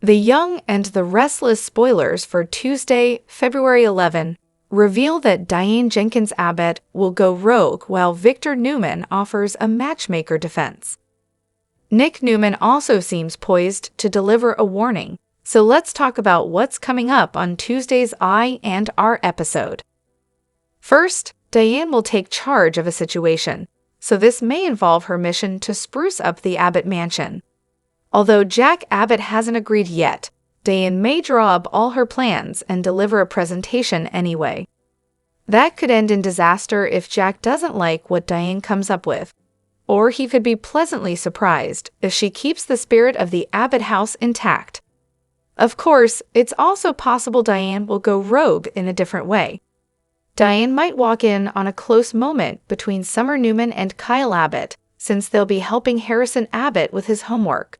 The Young and the Restless spoilers for Tuesday, February 11, reveal that Diane Jenkins Abbott will go rogue while Victor Newman offers a matchmaker defense. Nick Newman also seems poised to deliver a warning, so let's talk about what's coming up on Tuesday's IDYLL episode. First, Diane will take charge of a situation, so this may involve her mission to spruce up the Abbott mansion. Although Jack Abbott hasn't agreed yet, Diane may draw up all her plans and deliver a presentation anyway. That could end in disaster if Jack doesn't like what Diane comes up with, or he could be pleasantly surprised if she keeps the spirit of the Abbott house intact. Of course, it's also possible Diane will go rogue in a different way. Diane might walk in on a close moment between Summer Newman and Kyle Abbott, since they'll be helping Harrison Abbott with his homework.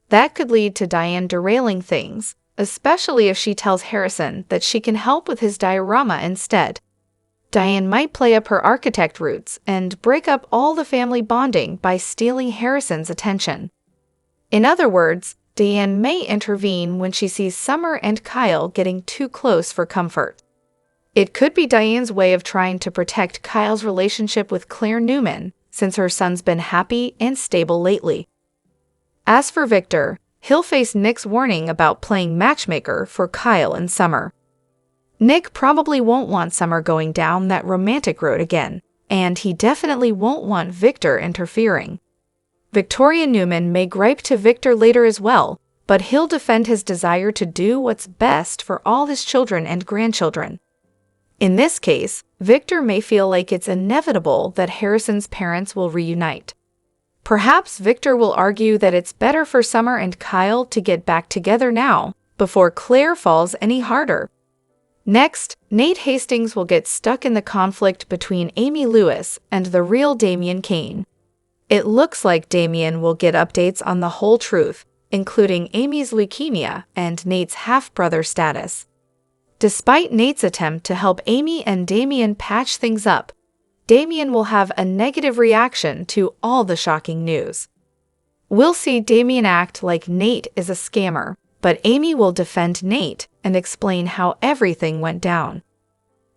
That could lead to Diane derailing things, especially if she tells Harrison that she can help with his diorama instead. Diane might play up her architect roots and break up all the family bonding by stealing Harrison's attention. In other words, Diane may intervene when she sees Summer and Kyle getting too close for comfort. It could be Diane's way of trying to protect Kyle's relationship with Claire Newman, since her son's been happy and stable lately. As for Victor, he'll face Nick's warning about playing matchmaker for Kyle and Summer. Nick probably won't want Summer going down that romantic road again, and he definitely won't want Victor interfering. Victoria Newman may gripe to Victor later as well, but he'll defend his desire to do what's best for all his children and grandchildren. In this case, Victor may feel like it's inevitable that Harrison's parents will reunite. Perhaps Victor will argue that it's better for Summer and Kyle to get back together now, before Claire falls any harder. Next, Nate Hastings will get stuck in the conflict between Amy Lewis and the real Damian Kane. It looks like Damian will get updates on the whole truth, including Amy's leukemia and Nate's half-brother status. Despite Nate's attempt to help Amy and Damian patch things up, Damian will have a negative reaction to all the shocking news. We'll see Damian act like Nate is a scammer, but Amy will defend Nate and explain how everything went down.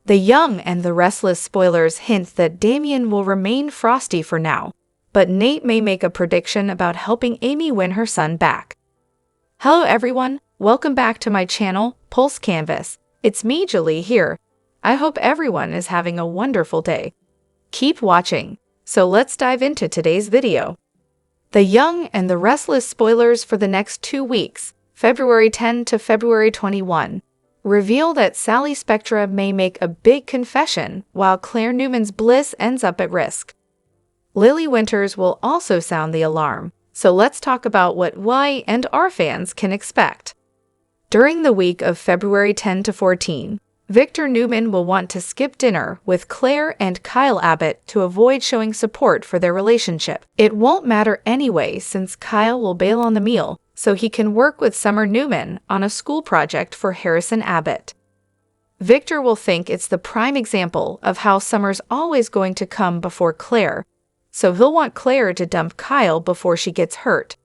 The Young and the Restless spoilers hint that Damian will remain frosty for now, but Nate may make a prediction about helping Amy win her son back. Hello everyone, welcome back to my channel, Pulse Canvas. It's me, Julie, here. I hope everyone is having a wonderful day. Keep watching, so let's dive into today's video. The Young and the Restless spoilers for the next 2 weeks, February 10 to February 21, reveal that Sally Spectra may make a big confession while Claire Newman's bliss ends up at risk. Lily Winters will also sound the alarm, so let's talk about what Y and R fans can expect. During the week of February 10 to 14, Victor Newman will want to skip dinner with Claire and Kyle Abbott to avoid showing support for their relationship. It won't matter anyway since Kyle will bail on the meal, so he can work with Summer Newman on a school project for Harrison Abbott. Victor will think it's the prime example of how Summer's always going to come before Claire, so he'll want Claire to dump Kyle before she gets hurt.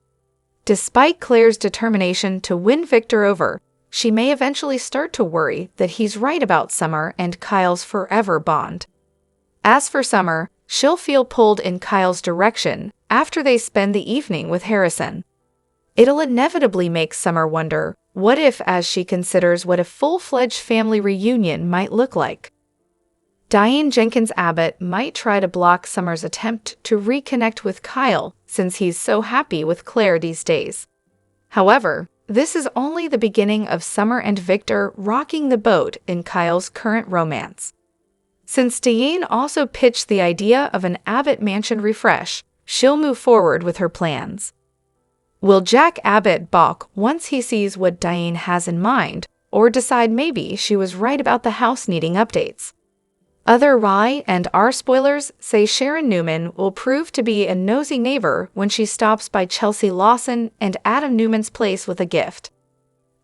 Despite Claire's determination to win Victor over, she may eventually start to worry that he's right about Summer and Kyle's forever bond. As for Summer, she'll feel pulled in Kyle's direction after they spend the evening with Harrison. It'll inevitably make Summer wonder, what if, as she considers what a full-fledged family reunion might look like. Diane Jenkins Abbott might try to block Summer's attempt to reconnect with Kyle since he's so happy with Claire these days. However, this is only the beginning of Summer and Victor rocking the boat in Kyle's current romance. Since Diane also pitched the idea of an Abbott mansion refresh, she'll move forward with her plans. Will Jack Abbott balk once he sees what Diane has in mind, or decide maybe she was right about the house needing updates? Other Y and R spoilers say Sharon Newman will prove to be a nosy neighbor when she stops by Chelsea Lawson and Adam Newman's place with a gift.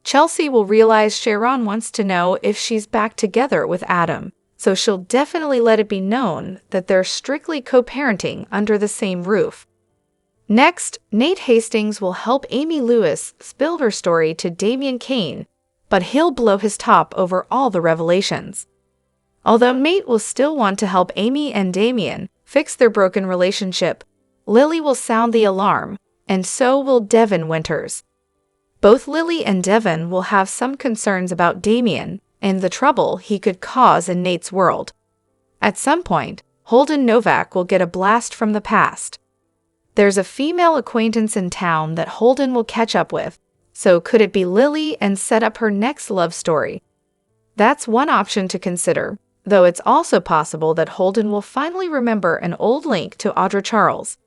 Chelsea will realize Sharon wants to know if she's back together with Adam, so she'll definitely let it be known that they're strictly co-parenting under the same roof. Next, Nate Hastings will help Amy Lewis spill her story to Damian Kane, but he'll blow his top over all the revelations. Although Nate will still want to help Amy and Damian fix their broken relationship, Lily will sound the alarm, and so will Devin Winters. Both Lily and Devin will have some concerns about Damian and the trouble he could cause in Nate's world. At some point, Holden Novak will get a blast from the past. There's a female acquaintance in town that Holden will catch up with, so could it be Lily and set up her next love story? That's one option to consider, though it's also possible that Holden will finally remember an old link to Audra Charles.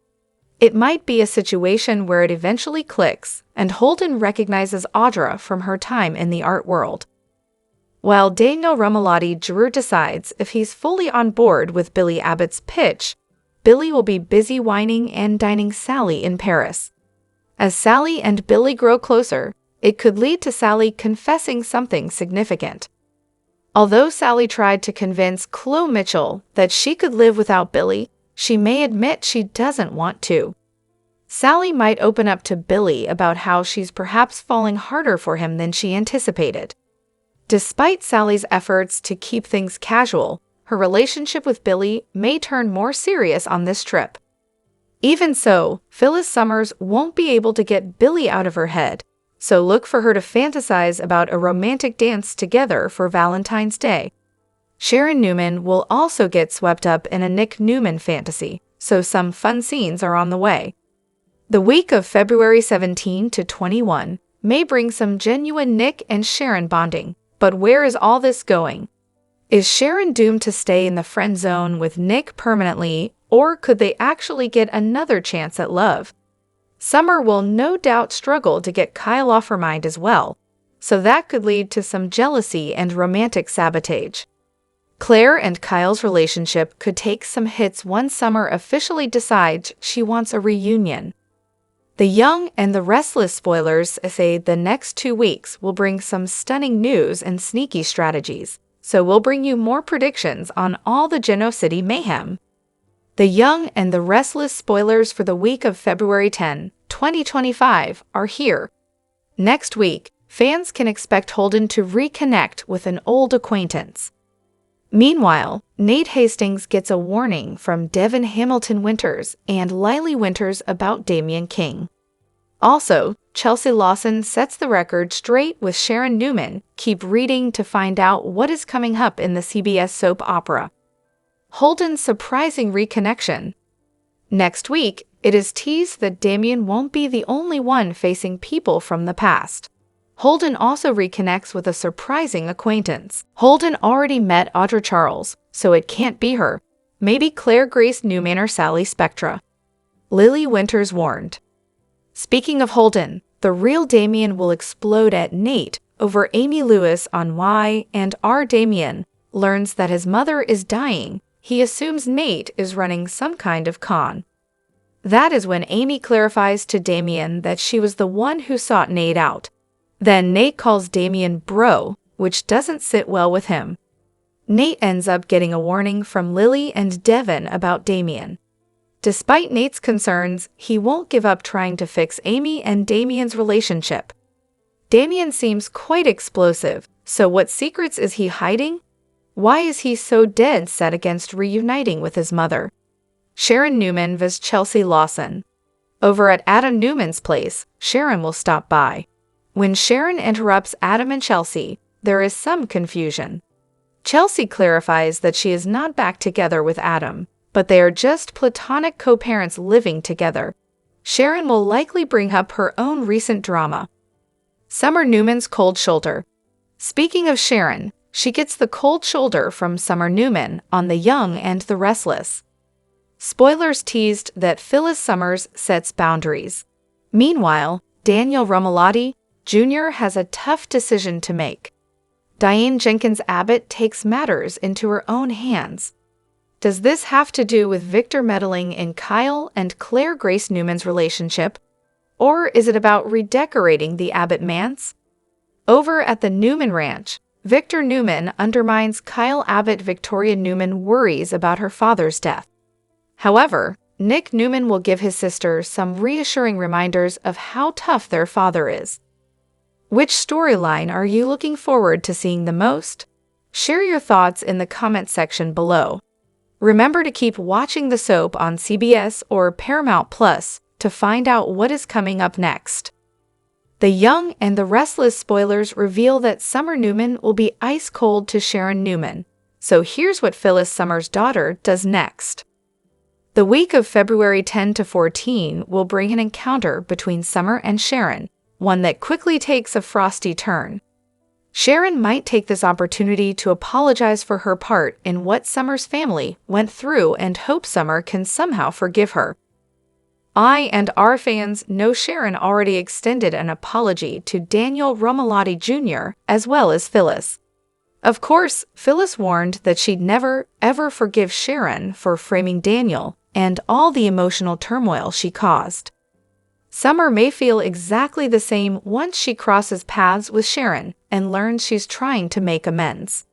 It might be a situation where it eventually clicks, and Holden recognizes Audra from her time in the art world. While Daniel Rumalotti Drew decides if he's fully on board with Billy Abbott's pitch, Billy will be busy whining and dining Sally in Paris. As Sally and Billy grow closer, it could lead to Sally confessing something significant. Although Sally tried to convince Chloe Mitchell that she could live without Billy, she may admit she doesn't want to. Sally might open up to Billy about how she's perhaps falling harder for him than she anticipated. Despite Sally's efforts to keep things casual, her relationship with Billy may turn more serious on this trip. Even so, Phyllis Summers won't be able to get Billy out of her head, so look for her to fantasize about a romantic dance together for Valentine's Day. Sharon Newman will also get swept up in a Nick Newman fantasy, so some fun scenes are on the way. The week of February 17 to 21 may bring some genuine Nick and Sharon bonding, but where is all this going? Is Sharon doomed to stay in the friend zone with Nick permanently, or could they actually get another chance at love? Summer will no doubt struggle to get Kyle off her mind as well, so that could lead to some jealousy and romantic sabotage. Claire and Kyle's relationship could take some hits once Summer officially decides she wants a reunion. The Young and the Restless spoilers say the next 2 weeks will bring some stunning news and sneaky strategies, so we'll bring you more predictions on all the Genoa City mayhem. The Young and the Restless spoilers for the week of February 10, 2025 are here. Next week, fans can expect Holden to reconnect with an old acquaintance. Meanwhile, Nate Hastings gets a warning from Devin Hamilton Winters and Lily Winters about Damian King. Also, Chelsea Lawson sets the record straight with Sharon Newman. Keep reading to find out what is coming up in the CBS soap opera. Holden's surprising reconnection. Next week, it is teased that Damian won't be the only one facing people from the past. Holden also reconnects with a surprising acquaintance. Holden already met Audra Charles, so it can't be her. Maybe Claire Grace Newman or Sally Spectra. Lily Winters warned. Speaking of Holden, the real Damian will explode at Nate over Amy Lewis on why and R. Damian learns that his mother is dying. He assumes Nate is running some kind of con. That is when Amy clarifies to Damian that she was the one who sought Nate out. Then Nate calls Damian bro, which doesn't sit well with him. Nate ends up getting a warning from Lily and Devin about Damian. Despite Nate's concerns, he won't give up trying to fix Amy and Damian's relationship. Damian seems quite explosive, so what secrets is he hiding? Why is he so dead set against reuniting with his mother? Sharon Newman vs. Chelsea Lawson. Over at Adam Newman's place, Sharon will stop by. When Sharon interrupts Adam and Chelsea, there is some confusion. Chelsea clarifies that she is not back together with Adam, but they are just platonic co-parents living together. Sharon will likely bring up her own recent drama. Summer Newman's cold shoulder. Speaking of Sharon, she gets the cold shoulder from Summer Newman on The Young and the Restless. Spoilers teased that Phyllis Summers sets boundaries. Meanwhile, Daniel Rumalotti Jr. has a tough decision to make. Diane Jenkins Abbott takes matters into her own hands. Does this have to do with Victor meddling in Kyle and Claire Grace Newman's relationship? Or is it about redecorating the Abbott manse? Over at the Newman Ranch, Victor Newman undermines Kyle Abbott. Victoria Newman worries about her father's death. However, Nick Newman will give his sister some reassuring reminders of how tough their father is. Which storyline are you looking forward to seeing the most? Share your thoughts in the comment section below. Remember to keep watching the soap on CBS or Paramount Plus to find out what is coming up next. The Young and the Restless spoilers reveal that Summer Newman will be ice cold to Sharon Newman. So here's what Phyllis, Summer's daughter, does next. The week of February 10 to 14 will bring an encounter between Summer and Sharon, one that quickly takes a frosty turn. Sharon might take this opportunity to apologize for her part in what Summer's family went through and hope Summer can somehow forgive her. I and our fans know Sharon already extended an apology to Daniel Romalotti Jr. as well as Phyllis. Of course, Phyllis warned that she'd never, ever forgive Sharon for framing Daniel and all the emotional turmoil she caused. Summer may feel exactly the same once she crosses paths with Sharon and learns she's trying to make amends.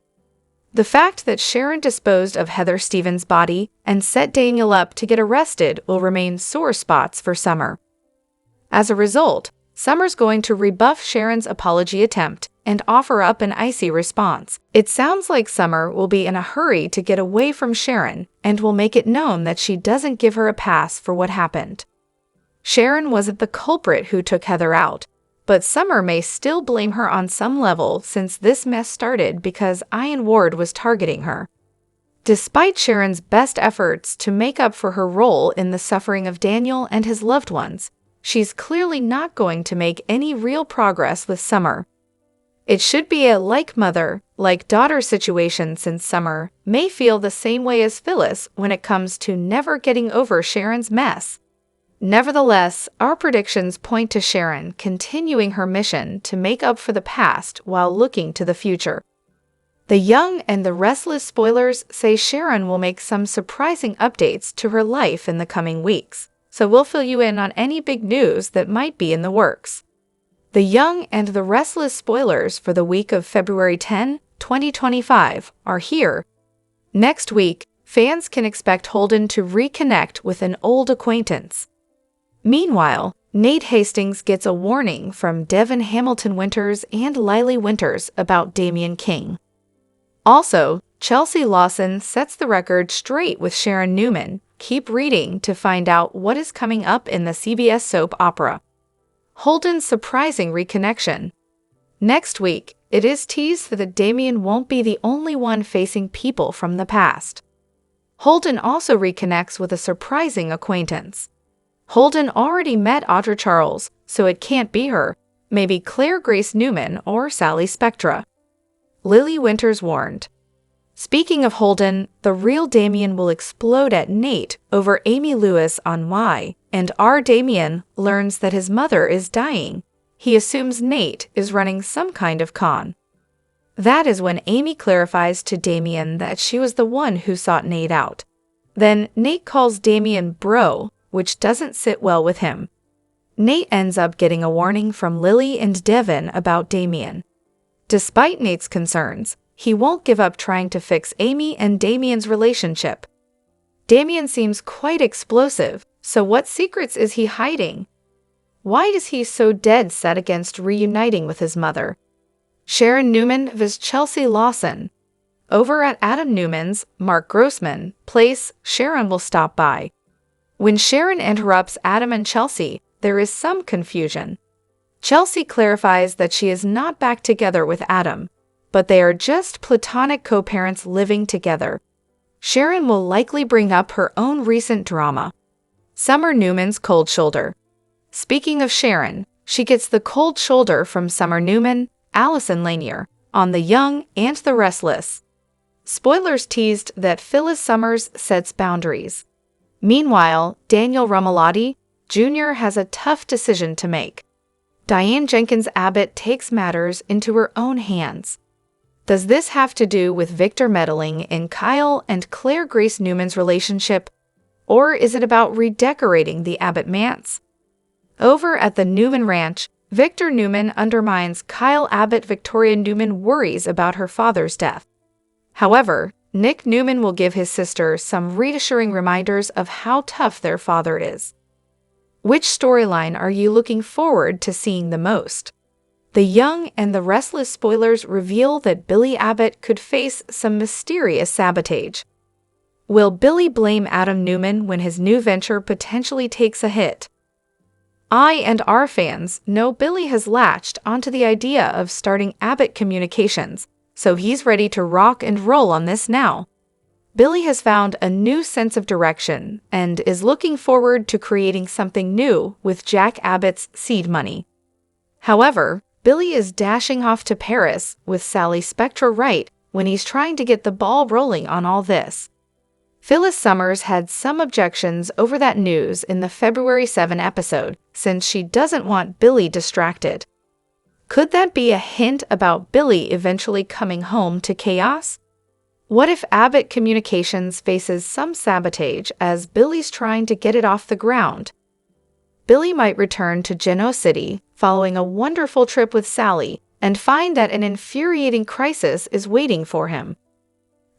The fact that Sharon disposed of Heather Stevens' body and set Daniel up to get arrested will remain sore spots for Summer. As a result, Summer's going to rebuff Sharon's apology attempt and offer up an icy response. It sounds like Summer will be in a hurry to get away from Sharon and will make it known that she doesn't give her a pass for what happened. Sharon wasn't the culprit who took Heather out, but Summer may still blame her on some level since this mess started because Ian Ward was targeting her. Despite Sharon's best efforts to make up for her role in the suffering of Daniel and his loved ones, she's clearly not going to make any real progress with Summer. It should be a like-mother, like-daughter situation since Summer may feel the same way as Phyllis when it comes to never getting over Sharon's mess. Nevertheless, our predictions point to Sharon continuing her mission to make up for the past while looking to the future. The Young and the Restless spoilers say Sharon will make some surprising updates to her life in the coming weeks, so we'll fill you in on any big news that might be in the works. The Young and the Restless spoilers for the week of February 10, 2025 are here. Next week, fans can expect Holden to reconnect with an old acquaintance. Meanwhile, Nate Hastings gets a warning from Devin Hamilton Winters and Lily Winters about Damian King. Also, Chelsea Lawson sets the record straight with Sharon Newman. Keep reading to find out what is coming up in the CBS soap opera. Holden's surprising reconnection. Next week, it is teased that Damian won't be the only one facing people from the past. Holden also reconnects with a surprising acquaintance. Holden already met Audra Charles, so it can't be her, maybe Claire Grace Newman or Sally Spectra. Lily Winters warned. Speaking of Holden, the real Damian will explode at Nate over Amy Lewis on why, and our Damian learns that his mother is dying. He assumes Nate is running some kind of con. That is when Amy clarifies to Damian that she was the one who sought Nate out. Then Nate calls Damian bro, which doesn't sit well with him. Nate ends up getting a warning from Lily and Devin about Damian. Despite Nate's concerns, he won't give up trying to fix Amy and Damian's relationship. Damian seems quite explosive, so what secrets is he hiding? Why is he so dead set against reuniting with his mother? Sharon Newman vs. Chelsea Lawson. Over at Adam Newman's, Mark Grossman, place, Sharon will stop by. When Sharon interrupts Adam and Chelsea, there is some confusion. Chelsea clarifies that she is not back together with Adam, but they are just platonic co-parents living together. Sharon will likely bring up her own recent drama. Summer Newman's cold shoulder. Speaking of Sharon, she gets the cold shoulder from Summer Newman, Allison Lanier, on The Young and the Restless. Spoilers teased that Phyllis Summers sets boundaries. Meanwhile, Daniel Romalotti Jr. has a tough decision to make. Diane Jenkins Abbott takes matters into her own hands. Does this have to do with Victor meddling in Kyle and Claire Grace Newman's relationship, or is it about redecorating the Abbott manse? Over at the Newman Ranch, Victor Newman undermines Kyle Abbott. Victoria Newman worries about her father's death. However, Nick Newman will give his sister some reassuring reminders of how tough their father is. Which storyline are you looking forward to seeing the most? The Young and the Restless spoilers reveal that Billy Abbott could face some mysterious sabotage. Will Billy blame Adam Newman when his new venture potentially takes a hit? IDYLL fans know Billy has latched onto the idea of starting Abbott Communications, so he's ready to rock and roll on this now. Billy has found a new sense of direction and is looking forward to creating something new with Jack Abbott's seed money. However, Billy is dashing off to Paris with Sally Spectra right when he's trying to get the ball rolling on all this. Phyllis Summers had some objections over that news in the February 7 episode, since she doesn't want Billy distracted. Could that be a hint about Billy eventually coming home to chaos? What if Abbott Communications faces some sabotage as Billy's trying to get it off the ground? Billy might return to Genoa City following a wonderful trip with Sally and find that an infuriating crisis is waiting for him.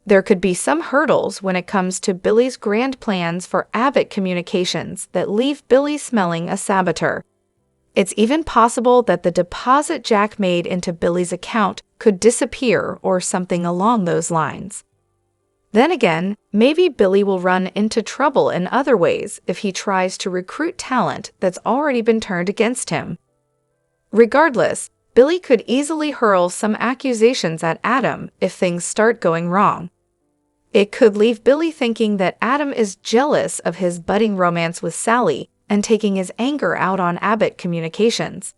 There could be some hurdles when it comes to Billy's grand plans for Abbott Communications that leave Billy smelling a saboteur. It's even possible that the deposit Jack made into Billy's account could disappear or something along those lines. Then again, maybe Billy will run into trouble in other ways if he tries to recruit talent that's already been turned against him. Regardless, Billy could easily hurl some accusations at Adam if things start going wrong. It could leave Billy thinking that Adam is jealous of his budding romance with Sally and taking his anger out on Abbott Communications.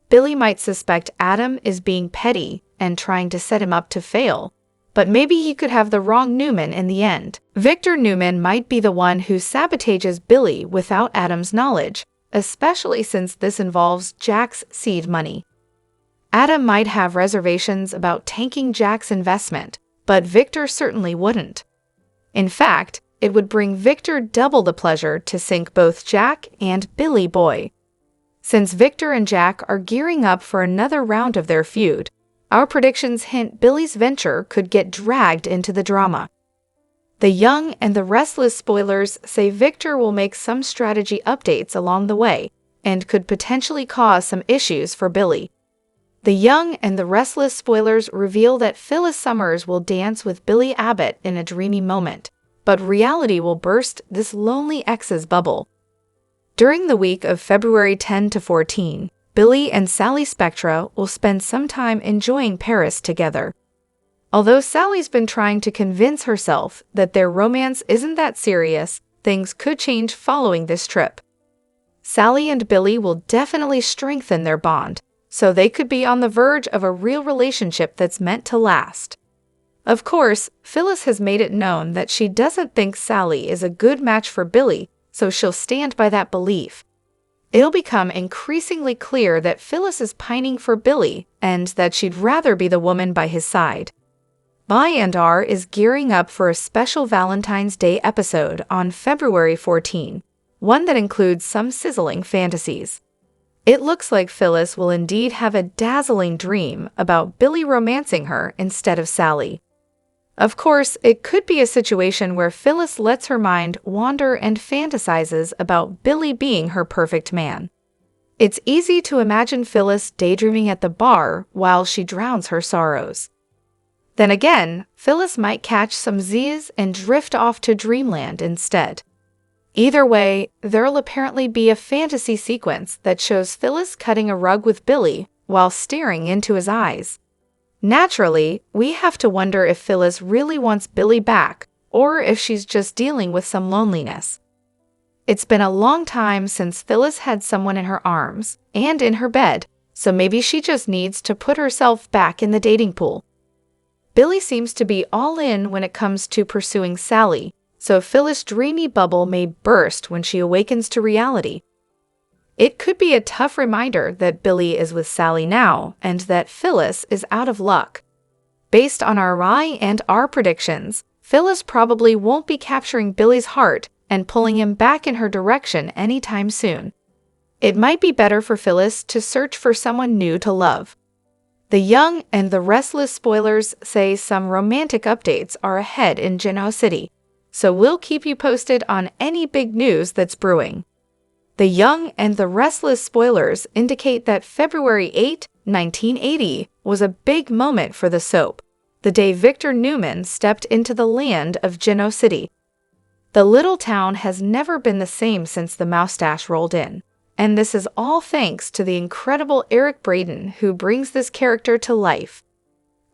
Billy might suspect Adam is being petty and trying to set him up to fail, but maybe he could have the wrong Newman in the end. Victor Newman might be the one who sabotages Billy without Adam's knowledge, especially since this involves Jack's seed money. Adam might have reservations about tanking Jack's investment, but Victor certainly wouldn't. In fact, it would bring Victor double the pleasure to sink both Jack and Billy Boy. Since Victor and Jack are gearing up for another round of their feud, our predictions hint Billy's venture could get dragged into the drama. The Young and the Restless spoilers say Victor will make some strategy updates along the way and could potentially cause some issues for Billy. The Young and the Restless spoilers reveal that Phyllis Summers will dance with Billy Abbott in a dreamy moment, but reality will burst this lonely ex's bubble. During the week of February 10 to 14, Billy and Sally Spectra will spend some time enjoying Paris together. Although Sally's been trying to convince herself that their romance isn't that serious, things could change following this trip. Sally and Billy will definitely strengthen their bond, so they could be on the verge of a real relationship that's meant to last. Of course, Phyllis has made it known that she doesn't think Sally is a good match for Billy, so she'll stand by that belief. It'll become increasingly clear that Phyllis is pining for Billy and that she'd rather be the woman by his side. IDYLL is gearing up for a special Valentine's Day episode on February 14, one that includes some sizzling fantasies. It looks like Phyllis will indeed have a dazzling dream about Billy romancing her instead of Sally. Of course, it could be a situation where Phyllis lets her mind wander and fantasizes about Billy being her perfect man. It's easy to imagine Phyllis daydreaming at the bar while she drowns her sorrows. Then again, Phyllis might catch some Z's and drift off to dreamland instead. Either way, there'll apparently be a fantasy sequence that shows Phyllis cutting a rug with Billy while staring into his eyes. Naturally, we have to wonder if Phyllis really wants Billy back, or if she's just dealing with some loneliness. It's been a long time since Phyllis had someone in her arms and in her bed, so maybe she just needs to put herself back in the dating pool. Billy seems to be all in when it comes to pursuing Sally, so Phyllis' dreamy bubble may burst when she awakens to reality. It could be a tough reminder that Billy is with Sally now and that Phyllis is out of luck. Based on our IDYLL predictions, Phyllis probably won't be capturing Billy's heart and pulling him back in her direction anytime soon. It might be better for Phyllis to search for someone new to love. The Young and the Restless spoilers say some romantic updates are ahead in Genoa City, so we'll keep you posted on any big news that's brewing. The Young and the Restless spoilers indicate that February 8, 1980 was a big moment for the soap, the day Victor Newman stepped into the land of Genoa City. The little town has never been the same since the moustache rolled in, and this is all thanks to the incredible Eric Braden who brings this character to life.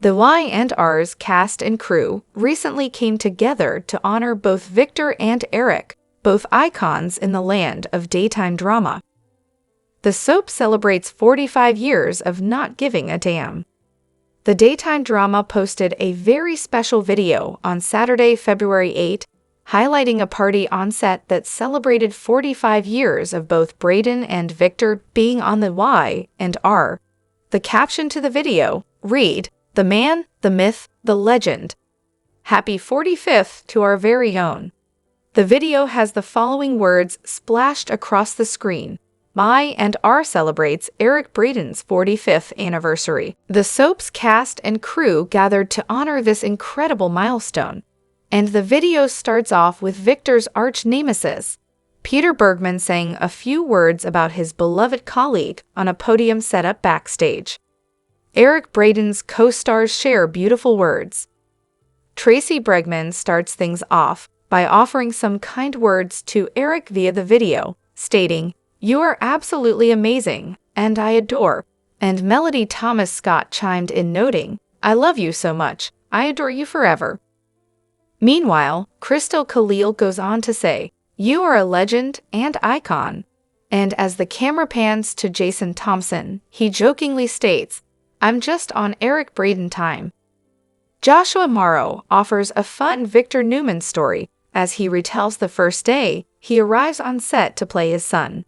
The Y&R's cast and crew recently came together to honor both Victor and Eric, both icons in the land of daytime drama. The soap celebrates 45 years of not giving a damn. The daytime drama posted a very special video on Saturday, February 8, highlighting a party on set that celebrated 45 years of both Braden and Victor being on the Y&R. The caption to the video read, "The man, the myth, the legend. Happy 45th to our very own." The video has the following words splashed across the screen. Y&R celebrates Eric Braden's 45th anniversary. The soap's cast and crew gathered to honor this incredible milestone. And the video starts off with Victor's arch-nemesis, Peter Bergman, saying a few words about his beloved colleague on a podium set up backstage. Eric Braden's co-stars share beautiful words. Tracy Bregman starts things off by offering some kind words to Eric via the video, stating, "You are absolutely amazing, and I adore." And Melody Thomas Scott chimed in noting, "I love you so much, I adore you forever." Meanwhile, Crystal Khalil goes on to say, "You are a legend and icon." And as the camera pans to Jason Thompson, he jokingly states, "I'm just on Eric Braden time." Joshua Morrow offers a fun Victor Newman story. As he retells the first day, he arrives on set to play his son.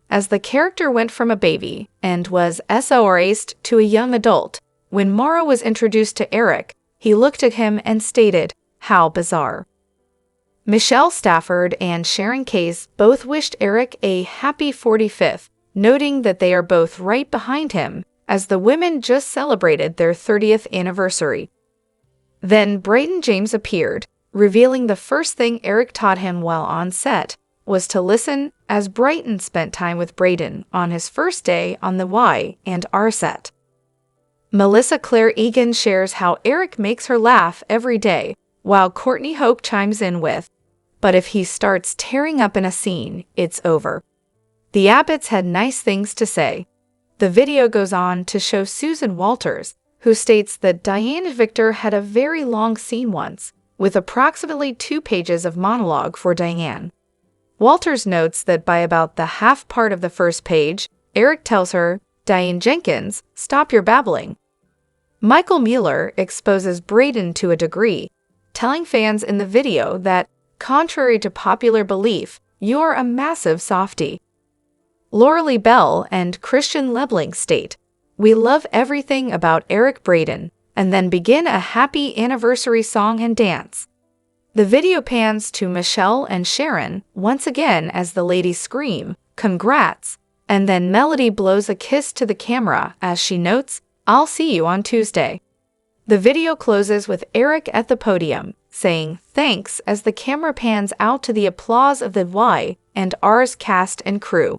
As the character went from a baby and was SOR'd to a young adult, when Morrow was introduced to Eric, he looked at him and stated, "How bizarre." Michelle Stafford and Sharon Case both wished Eric a happy 45th, noting that they are both right behind him, as the women just celebrated their 30th anniversary. Then Braden James appeared, revealing the first thing Eric taught him while on set was to listen, as Brighton spent time with Braden on his first day on the Y&R set. Melissa Claire Egan shares how Eric makes her laugh every day, while Courtney Hope chimes in with, "But if he starts tearing up in a scene, it's over." The Abbotts had nice things to say. The video goes on to show Susan Walters, who states that Diane and Victor had a very long scene once, with approximately 2 pages of monologue for Diane. Walters notes that by about the half part of the first page, Eric tells her, "Diane Jenkins, stop your babbling." Michael Mueller exposes Braden to a degree, telling fans in the video that, contrary to popular belief, you're a massive softie. Laura Lee Bell and Christian Lebling state, "We love everything about Eric Braden," and then begin a happy anniversary song and dance. The video pans to Michelle and Sharon once again as the ladies scream, "Congrats," and then Melody blows a kiss to the camera as she notes, "I'll see you on Tuesday." The video closes with Eric at the podium, saying thanks as the camera pans out to the applause of the Y&R's cast and crew.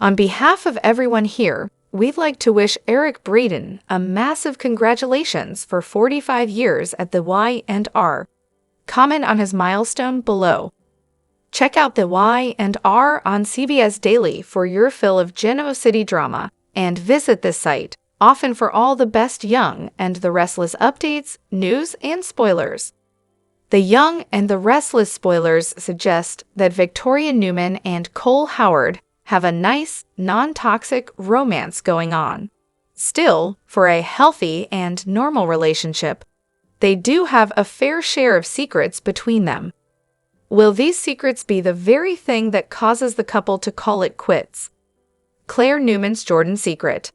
On behalf of everyone here, we'd like to wish Eric Braden a massive congratulations for 45 years at the Y&R. Comment on his milestone below. Check out the Y&R on CBS Daily for your fill of Genoa City drama, and visit this site often for all the best Young and the Restless updates, news, and spoilers. The Young and the Restless spoilers suggest that Victoria Newman and Cole Howard have a nice, non-toxic romance going on. Still, for a healthy and normal relationship, they do have a fair share of secrets between them. Will these secrets be the very thing that causes the couple to call it quits? Claire Newman's Jordan secret.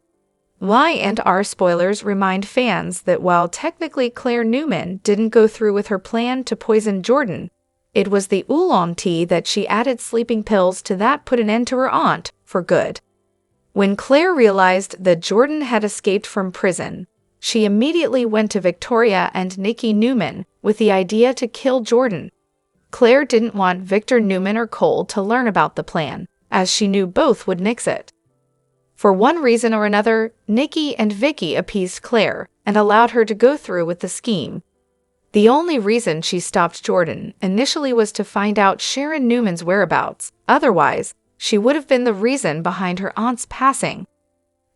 Y&R spoilers remind fans that while technically Claire Newman didn't go through with her plan to poison Jordan, it was the oolong tea that she added sleeping pills to that put an end to her aunt for good. When Claire realized that Jordan had escaped from prison, she immediately went to Victoria and Nikki Newman with the idea to kill Jordan. Claire didn't want Victor Newman or Cole to learn about the plan, as she knew both would nix it. For one reason or another, Nikki and Vicky appeased Claire and allowed her to go through with the scheme. The only reason she stopped Jordan initially was to find out Sharon Newman's whereabouts. Otherwise, she would have been the reason behind her aunt's passing.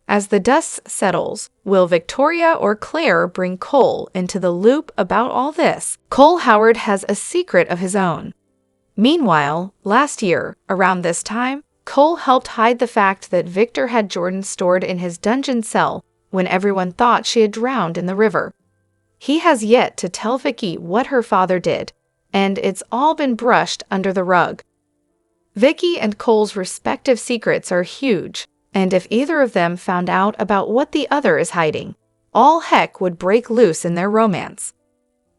As the dust settles, will Victoria or Claire bring Cole into the loop about all this? Cole Howard has a secret of his own. Meanwhile, last year, around this time, Cole helped hide the fact that Victor had Jordan stored in his dungeon cell when everyone thought she had drowned in the river. He has yet to tell Vicky what her father did, and it's all been brushed under the rug. Vicky and Cole's respective secrets are huge, and if either of them found out about what the other is hiding, all heck would break loose in their romance.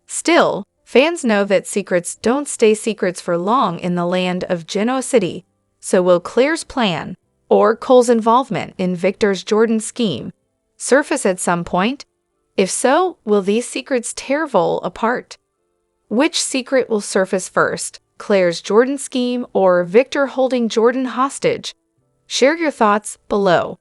Still, fans know that secrets don't stay secrets for long in the land of Genoa City, so will Claire's plan, or Cole's involvement in Victor's Jordan scheme, surface at some point? If so, will these secrets tear Vol apart? Which secret will surface first, Claire's Jordan scheme or Victor holding Jordan hostage? Share your thoughts below.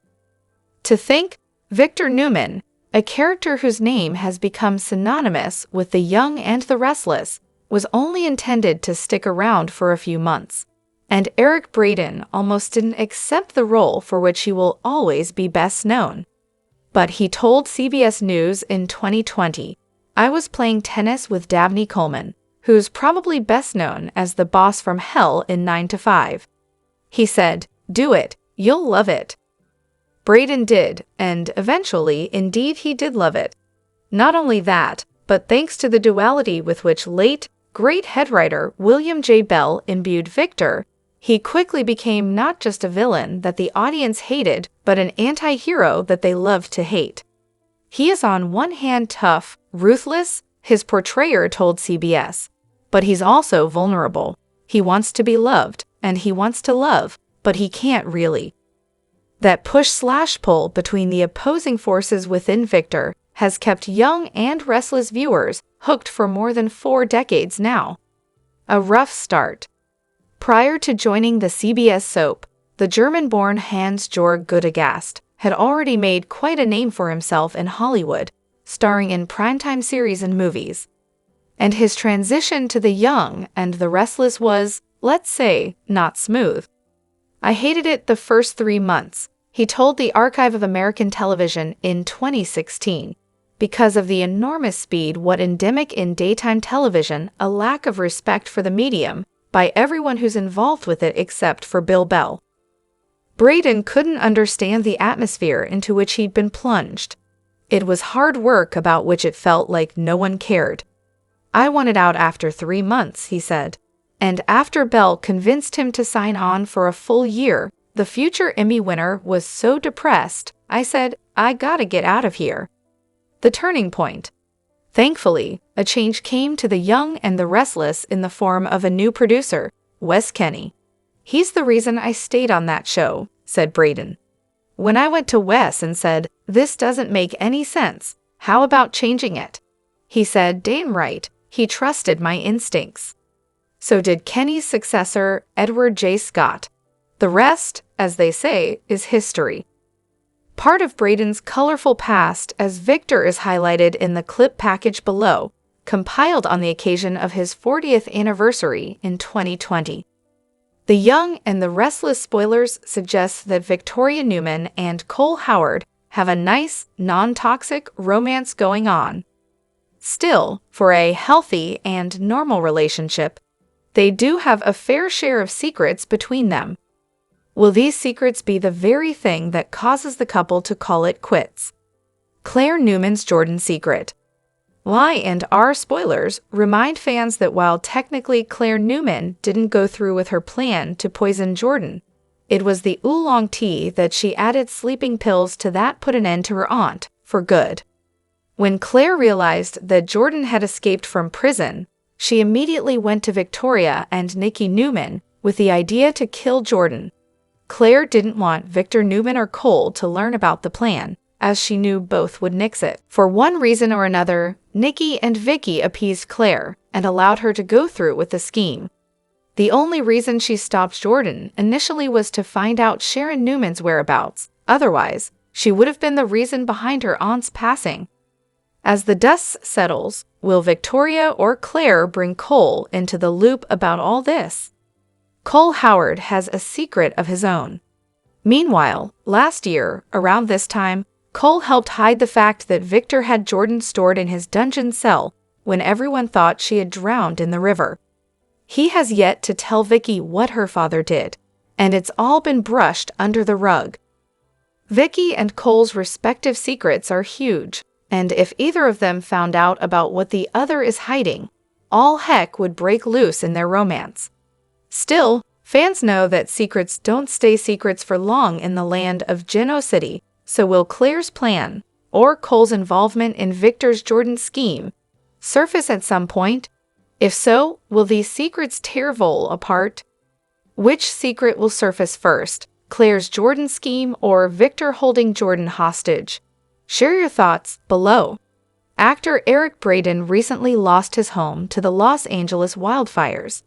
To think, Victor Newman, a character whose name has become synonymous with the young and the restless, was only intended to stick around for a few months. And Eric Braden almost didn't accept the role for which he will always be best known. But he told CBS News in 2020, "I was playing tennis with Dabney Coleman, who's probably best known as the boss from Hell in 9 to 5. He said, 'Do it, you'll love it.'" Braden did, and eventually, indeed, he did love it. Not only that, but thanks to the duality with which late, great head writer William J. Bell imbued Victor, he quickly became not just a villain that the audience hated, but an anti-hero that they loved to hate. He is on one hand tough, ruthless, his portrayer told CBS, but he's also vulnerable. He wants to be loved, and he wants to love, but he can't really. That push/pull between the opposing forces within Victor has kept young and restless viewers hooked for more than 4 decades now. A rough start. Prior to joining the CBS soap, the German-born Hans-Jörg Guttegast had already made quite a name for himself in Hollywood, starring in primetime series and movies. And his transition to the young and the restless was, let's say, not smooth. "I hated it the first 3 months," he told the Archive of American Television in 2016, because of the enormous speed what endemic in daytime television, a lack of respect for the medium, by everyone who's involved with it except for Bill Bell. Braden couldn't understand the atmosphere into which he'd been plunged. It was hard work about which it felt like no one cared. "I wanted out after 3 months," he said. And after Bell convinced him to sign on for a full year, the future Emmy winner was so depressed, "I said, I gotta get out of here." The turning point. Thankfully, a change came to the young and the restless in the form of a new producer, Wes Kenny. "He's the reason I stayed on that show," said Braden. "When I went to Wes and said, 'This doesn't make any sense, how about changing it?' he said, 'Damn right, he trusted my instincts.' So did Kenny's successor, Edward J. Scott. The rest, as they say, is history." Part of Braden's colorful past as Victor is highlighted in the clip package below, compiled on the occasion of his 40th anniversary in 2020. The young and the restless spoilers suggest that Victoria Newman and Cole Howard have a nice, non-toxic romance going on. Still, for a healthy and normal relationship, they do have a fair share of secrets between them. Will these secrets be the very thing that causes the couple to call it quits? Claire Newman's Jordan secret. Y and R spoilers remind fans that while technically Claire Newman didn't go through with her plan to poison Jordan, it was the oolong tea that she added sleeping pills to that put an end to her aunt, for good. When Claire realized that Jordan had escaped from prison, she immediately went to Victoria and Nikki Newman with the idea to kill Jordan. Claire didn't want Victor Newman or Cole to learn about the plan, as she knew both would nix it. For one reason or another, Nikki and Vicky appeased Claire and allowed her to go through with the scheme. The only reason she stopped Jordan initially was to find out Sharon Newman's whereabouts. Otherwise, she would have been the reason behind her aunt's passing. As the dust settles, will Victoria or Claire bring Cole into the loop about all this? Cole Howard has a secret of his own. Meanwhile, last year, around this time, Cole helped hide the fact that Victor had Jordan stored in his dungeon cell when everyone thought she had drowned in the river. He has yet to tell Vicky what her father did, and it's all been brushed under the rug. Vicky and Cole's respective secrets are huge, and if either of them found out about what the other is hiding, all heck would break loose in their romance. Still, fans know that secrets don't stay secrets for long in the land of Genoa City, so will Claire's plan, or Cole's involvement in Victor's Jordan scheme, surface at some point? If so, will these secrets tear Vol apart? Which secret will surface first, Claire's Jordan scheme or Victor holding Jordan hostage? Share your thoughts below. Actor Eric Braden recently lost his home to the Los Angeles wildfires.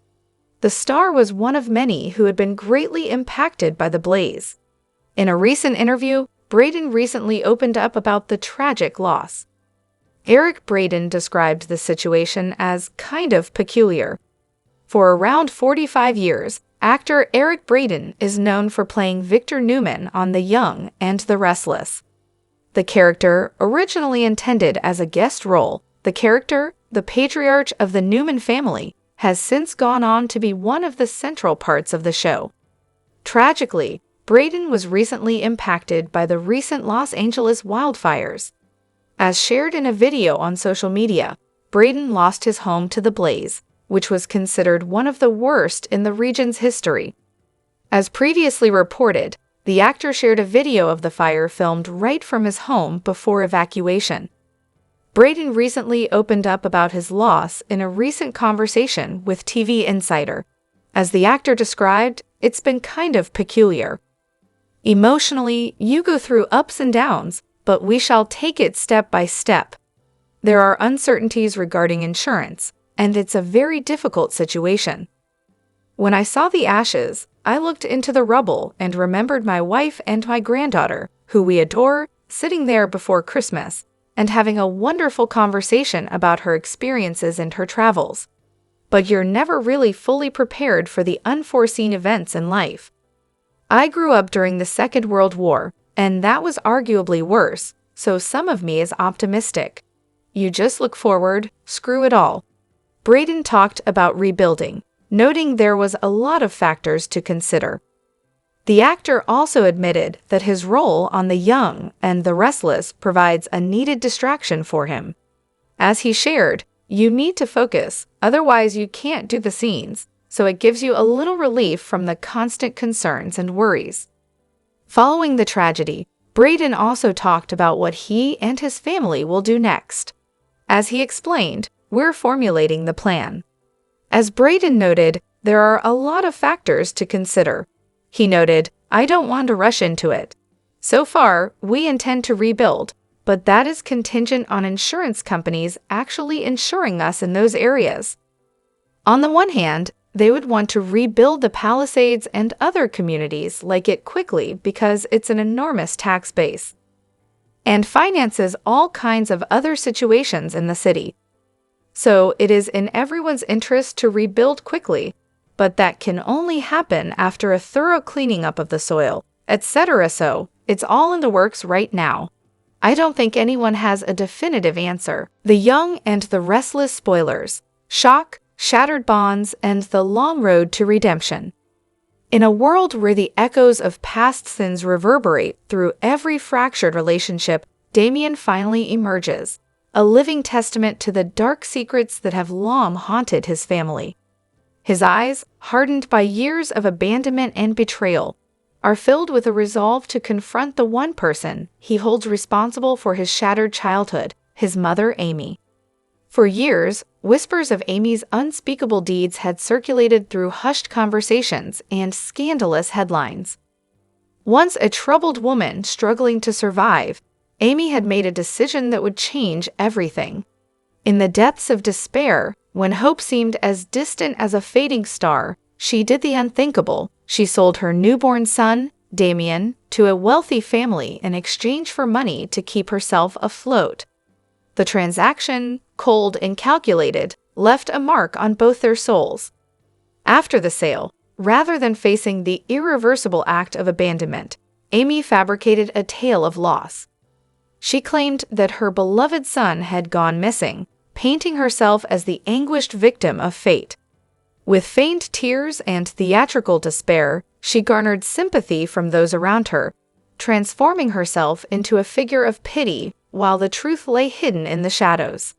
The star was one of many who had been greatly impacted by the blaze. In a recent interview, Braden recently opened up about the tragic loss. Eric Braden described the situation as kind of peculiar. For around 45 years, actor Eric Braden is known for playing Victor Newman on The Young and the Restless. The character, originally intended as a guest role, the patriarch of the Newman family, has since gone on to be one of the central parts of the show. Tragically, Braden was recently impacted by the recent Los Angeles wildfires. As shared in a video on social media, Braden lost his home to the blaze, which was considered one of the worst in the region's history. As previously reported, the actor shared a video of the fire filmed right from his home before evacuation. Braden recently opened up about his loss in a recent conversation with TV Insider. As the actor described, it's been kind of peculiar. Emotionally, you go through ups and downs, but we shall take it step by step. There are uncertainties regarding insurance, and it's a very difficult situation. When I saw the ashes, I looked into the rubble and remembered my wife and my granddaughter, who we adore, sitting there before Christmas, and having a wonderful conversation about her experiences and her travels. But you're never really fully prepared for the unforeseen events in life. I grew up during the Second World War, and that was arguably worse, so some of me is optimistic. You just look forward, screw it all. Braden talked about rebuilding, noting there was a lot of factors to consider. The actor also admitted that his role on The Young and the Restless provides a needed distraction for him. As he shared, you need to focus, otherwise you can't do the scenes, so it gives you a little relief from the constant concerns and worries. Following the tragedy, Braden also talked about what he and his family will do next. As he explained, we're formulating the plan. As Braden noted, there are a lot of factors to consider. He noted, I don't want to rush into it. So far, we intend to rebuild, but that is contingent on insurance companies actually insuring us in those areas. On the one hand, they would want to rebuild the Palisades and other communities like it quickly because it's an enormous tax base, and finances all kinds of other situations in the city. So it is in everyone's interest to rebuild quickly, but that can only happen after a thorough cleaning up of the soil, etc. So, it's all in the works right now. I don't think anyone has a definitive answer. The Young and the Restless spoilers, shock, shattered bonds, and the long road to redemption. In a world where the echoes of past sins reverberate through every fractured relationship, Damien finally emerges, a living testament to the dark secrets that have long haunted his family. His eyes, hardened by years of abandonment and betrayal, are filled with a resolve to confront the one person he holds responsible for his shattered childhood, his mother Amy. For years, whispers of Amy's unspeakable deeds had circulated through hushed conversations and scandalous headlines. Once a troubled woman struggling to survive, Amy had made a decision that would change everything. In the depths of despair, when hope seemed as distant as a fading star, she did the unthinkable. She sold her newborn son, Damien, to a wealthy family in exchange for money to keep herself afloat. The transaction, cold and calculated, left a mark on both their souls. After the sale, rather than facing the irreversible act of abandonment, Amy fabricated a tale of loss. She claimed that her beloved son had gone missing, painting herself as the anguished victim of fate. With feigned tears and theatrical despair, she garnered sympathy from those around her, transforming herself into a figure of pity while the truth lay hidden in the shadows.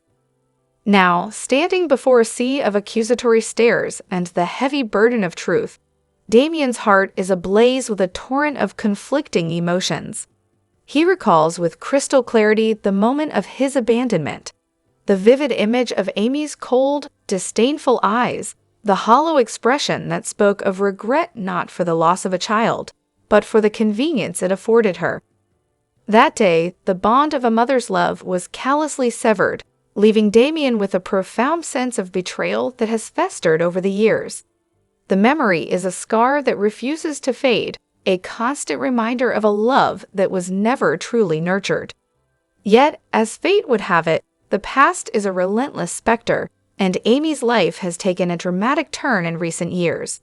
Now, standing before a sea of accusatory stares and the heavy burden of truth, Damien's heart is ablaze with a torrent of conflicting emotions. He recalls with crystal clarity the moment of his abandonment, the vivid image of Amy's cold, disdainful eyes, the hollow expression that spoke of regret not for the loss of a child, but for the convenience it afforded her. That day, the bond of a mother's love was callously severed, leaving Damien with a profound sense of betrayal that has festered over the years. The memory is a scar that refuses to fade, a constant reminder of a love that was never truly nurtured. Yet, as fate would have it, the past is a relentless specter, and Amy's life has taken a dramatic turn in recent years.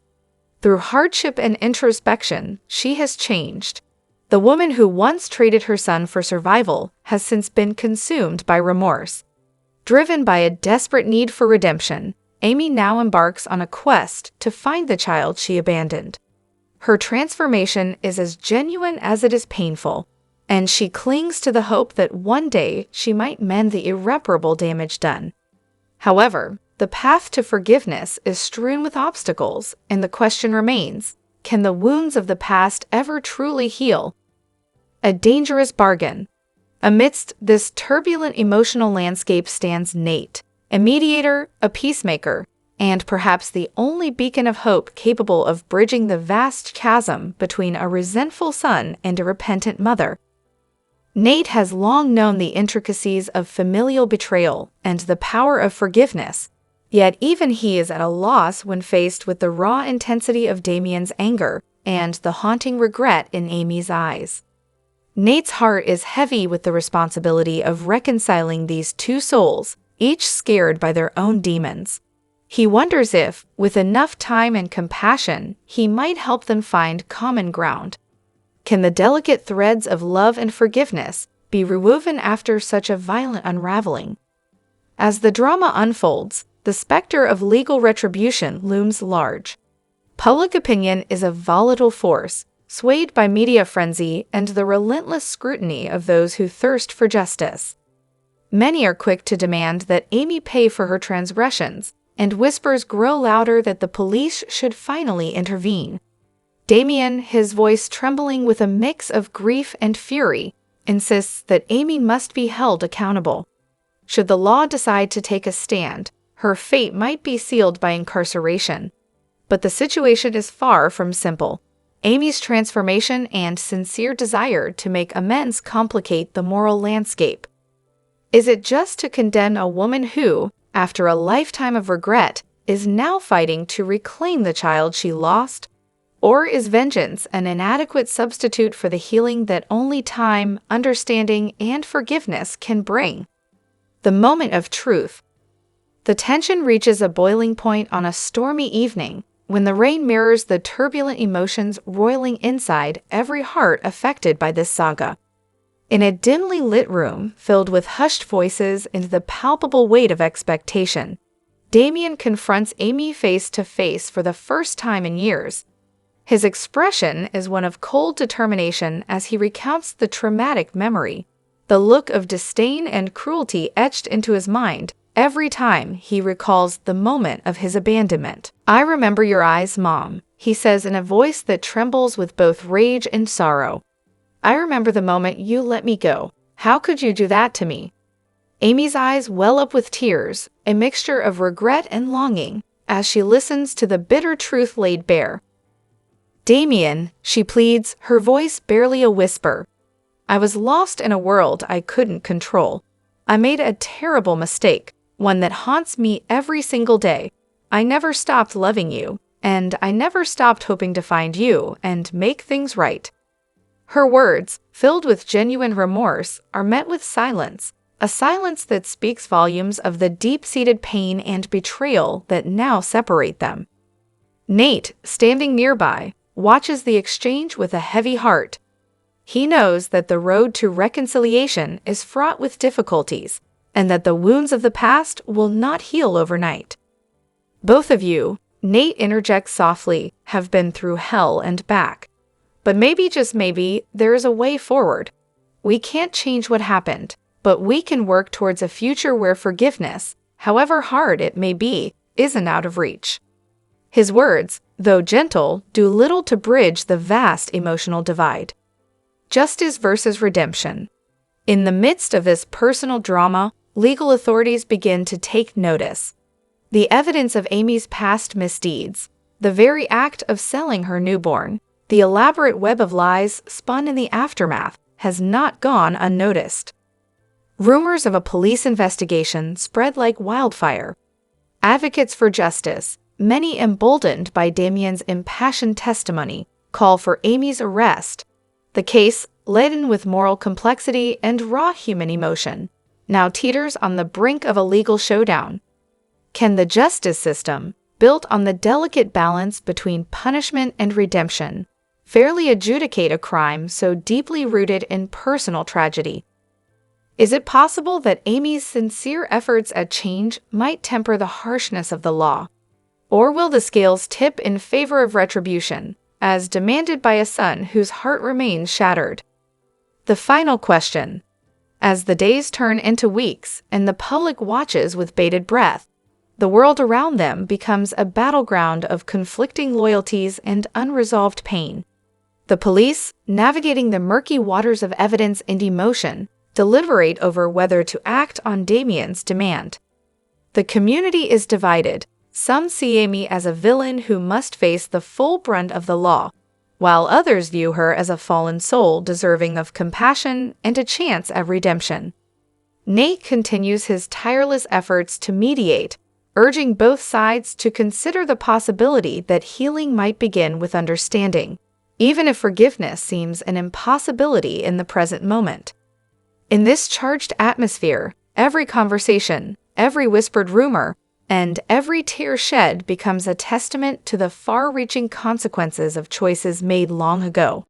Through hardship and introspection, she has changed. The woman who once traded her son for survival has since been consumed by remorse. Driven by a desperate need for redemption, Amy now embarks on a quest to find the child she abandoned. Her transformation is as genuine as it is painful, and she clings to the hope that one day she might mend the irreparable damage done. However, the path to forgiveness is strewn with obstacles, and the question remains, can the wounds of the past ever truly heal? A dangerous bargain. Amidst this turbulent emotional landscape stands Nate, a mediator, a peacemaker, and perhaps the only beacon of hope capable of bridging the vast chasm between a resentful son and a repentant mother. Nate has long known the intricacies of familial betrayal and the power of forgiveness, yet even he is at a loss when faced with the raw intensity of Damien's anger and the haunting regret in Amy's eyes. Nate's heart is heavy with the responsibility of reconciling these two souls, each scared by their own demons. He wonders if, with enough time and compassion, he might help them find common ground. Can the delicate threads of love and forgiveness be rewoven after such a violent unraveling? As the drama unfolds, the specter of legal retribution looms large. Public opinion is a volatile force, swayed by media frenzy and the relentless scrutiny of those who thirst for justice. Many are quick to demand that Amy pay for her transgressions, and whispers grow louder that the police should finally intervene. Damien, his voice trembling with a mix of grief and fury, insists that Amy must be held accountable. Should the law decide to take a stand, her fate might be sealed by incarceration. But the situation is far from simple. Amy's transformation and sincere desire to make amends complicate the moral landscape. Is it just to condemn a woman who, after a lifetime of regret, is now fighting to reclaim the child she lost? Or is vengeance an inadequate substitute for the healing that only time, understanding, and forgiveness can bring? The moment of truth. The tension reaches a boiling point on a stormy evening, when the rain mirrors the turbulent emotions roiling inside every heart affected by this saga. In a dimly lit room filled with hushed voices and the palpable weight of expectation, Damien confronts Amy face to face for the first time in years. His expression is one of cold determination as he recounts the traumatic memory, the look of disdain and cruelty etched into his mind every time he recalls the moment of his abandonment. "I remember your eyes, Mom," he says in a voice that trembles with both rage and sorrow. "I remember the moment you let me go. How could you do that to me?" Amy's eyes well up with tears, a mixture of regret and longing, as she listens to the bitter truth laid bare. Damien, she pleads, her voice barely a whisper. I was lost in a world I couldn't control. I made a terrible mistake, one that haunts me every single day. I never stopped loving you, and I never stopped hoping to find you and make things right. Her words, filled with genuine remorse, are met with silence, a silence that speaks volumes of the deep-seated pain and betrayal that now separate them. Nate, standing nearby, watches the exchange with a heavy heart. He knows that the road to reconciliation is fraught with difficulties, and that the wounds of the past will not heal overnight. Both of you, Nate interjects softly, have been through hell and back. But maybe, just maybe, there is a way forward. We can't change what happened, but we can work towards a future where forgiveness, however hard it may be, isn't out of reach. His words, though gentle, do little to bridge the vast emotional divide. Justice versus redemption. In the midst of this personal drama, legal authorities begin to take notice. The evidence of Amy's past misdeeds, the very act of selling her newborn, the elaborate web of lies spun in the aftermath, has not gone unnoticed. Rumors of a police investigation spread like wildfire. Advocates for justice, many emboldened by Damien's impassioned testimony, call for Amy's arrest. The case, laden with moral complexity and raw human emotion, now teeters on the brink of a legal showdown. Can the justice system, built on the delicate balance between punishment and redemption, fairly adjudicate a crime so deeply rooted in personal tragedy? Is it possible that Amy's sincere efforts at change might temper the harshness of the law? Or will the scales tip in favor of retribution, as demanded by a son whose heart remains shattered? The final question. As the days turn into weeks and the public watches with bated breath, the world around them becomes a battleground of conflicting loyalties and unresolved pain. The police, navigating the murky waters of evidence and emotion, deliberate over whether to act on Damien's demand. The community is divided. Some see Amy as a villain who must face the full brunt of the law, while others view her as a fallen soul deserving of compassion and a chance at redemption. Nate continues his tireless efforts to mediate, urging both sides to consider the possibility that healing might begin with understanding, even if forgiveness seems an impossibility in the present moment. In this charged atmosphere, every conversation, every whispered rumor, and every tear shed becomes a testament to the far-reaching consequences of choices made long ago.